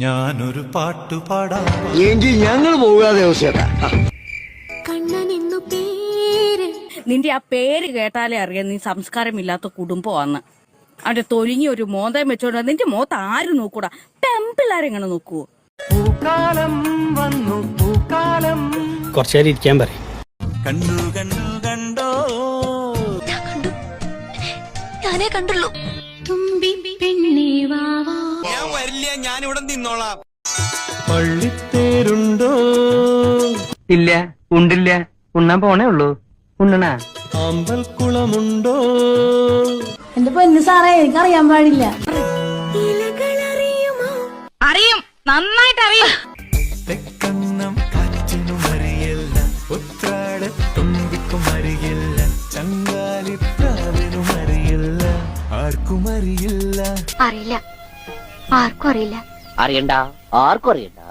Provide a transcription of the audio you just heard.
ഞാനൊരു പാട്ടു പാടാം എങ്കിൽ ഞങ്ങൾ പോകാതെ അവസ്ഥ. നിന്റെ ആ പേര് കേട്ടാലേ അറിയാം നീ സംസ്കാരമില്ലാത്ത കുടുംബമാന്ന്. അവന്റെ തൊലിങ്ങി ഒരു മോന്തം വെച്ചോണ്ട് നിന്റെ മോത്ത് ആര് നോക്കൂടാ? പെമ്പിള്ളാരെങ്ങനെ നോക്കുവോ? പൂക്കാലം വന്നു പൂക്കാലം കുറച്ചേരം ഇരിക്കാൻ പറയും. കണ്ടു കണ്ടു കണ്ടോ ഞാനേ കണ്ടുള്ളൂ. ഞാൻ വരില്ല, ഞാൻ ഇവിടെ നിന്നോളാം. പള്ളിത്തേരുണ്ടോ? ഇല്ല, ഉണ്ടില്ല, ഉണ്ണാൻ പോണേ ഉള്ളൂ. ഉണ്ണണ അമ്പൽക്കുളമുണ്ടോ? എന്റെ പൊന്നു സാറേ, എനിക്കറിയാൻ പാടില്ല. അറിയും, നന്നായിട്ട് അറിയും. തെക്കന്നം കാറ്റിനും അറിയില്ല, ഉത്രാട തുമ്പിക്കും അറിയില്ല, ചങ്കാലിപ്രാവിനും അറിയില്ല, ആർക്കും അറിയില്ല. അറിയില്ല, ആർക്കും അറിയില്ല. അറിയണ്ട, ആർക്കും അറിയണ്ട.